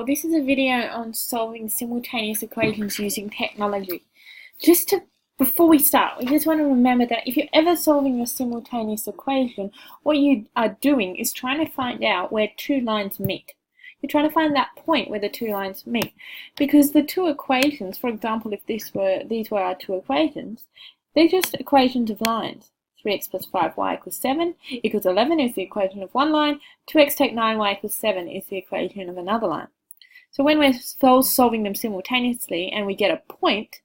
This is a video on solving simultaneous equations using technology. Before we start, we just want to remember that if you're ever solving a simultaneous equation, what you are doing is trying to find out where two lines meet. You're trying to find that point where the two lines meet. Because the two equations, for example, if these were our two equations, they're just equations of lines. 3x plus 5y equals 7 equals 11 is the equation of one line. 2x take 9y equals 7 is the equation of another line. So when we're solving them simultaneously and we get a point,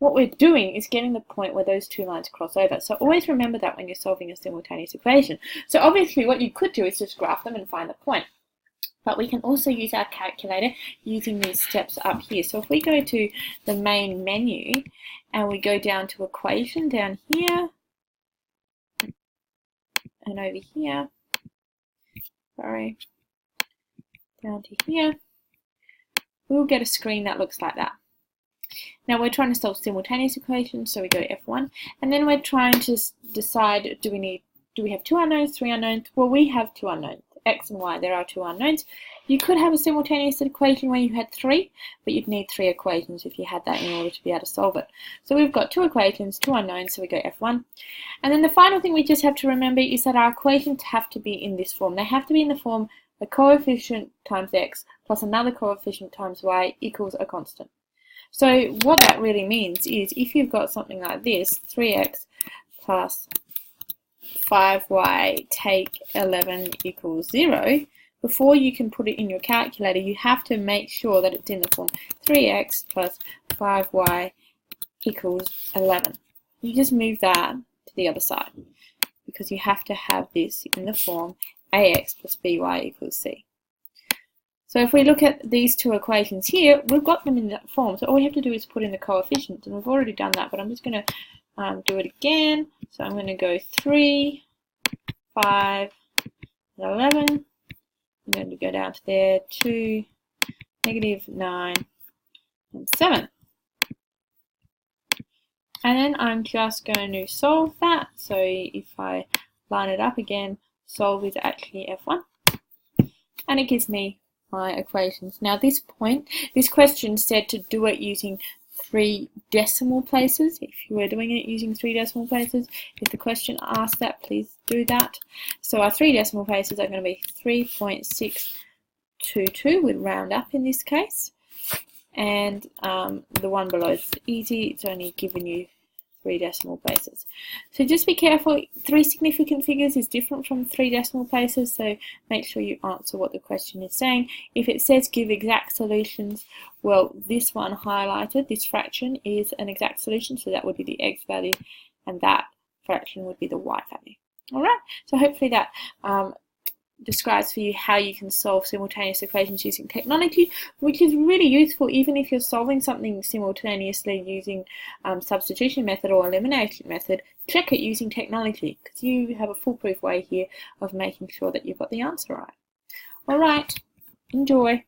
what we're doing is getting the point where those two lines cross over. So always remember that when you're solving a simultaneous equation. So obviously what you could do is just graph them and find the point. But we can also use our calculator using these steps up here. So if we go to the main menu and we go down to equation down here and over here, down to here, we'll get a screen that looks like that. Now we're trying to solve simultaneous equations, so we go F1, and then we're trying to decide, do we have two unknowns, three unknowns? Well, we have two unknowns, x and y. There are two unknowns. You could have a simultaneous equation where you had three, but you'd need three equations if you had that in order to be able to solve it. So we've got two equations, two unknowns, so we go F1. And then the final thing we just have to remember is that our equations have to be in this form. They have to be in the form a coefficient times x plus another coefficient times y equals a constant. So what that really means is if you've got something like this, 3x plus 5y take 11 equals 0, before you can put it in your calculator, you have to make sure that it's in the form 3x plus 5y equals 11. You just move that to the other side because you have to have this in the form ax plus by equals c. So if we look at these two equations here, we've got them in that form. So all we have to do is put in the coefficients, and we've already done that, but I'm just going to do it again. So I'm going to go 3, 5, and 11. I'm going to go down to there, 2, negative 9, and 7. And then I'm just going to solve that. So if I line it up again, solve is actually F1. And it gives me my equations. Now this question said to do it using 3 decimal places. If you were doing it using 3 decimal places, if the question asked that, please do that. So our 3 decimal places are going to be 3.622, we'd round up in this case. And the one below is easy, it's only given you 3 decimal places. So just be careful, 3 significant figures is different from 3 decimal places, so make sure you answer what the question is saying. If it says give exact solutions, well, this one highlighted, this fraction is an exact solution, so that would be the x value, and that fraction would be the y value. Alright, so hopefully that describes for you how you can solve simultaneous equations using technology, which is really useful even if you're solving something simultaneously using substitution method or elimination method. Check it using technology because you have a foolproof way here of making sure that you've got the answer right. Alright, enjoy.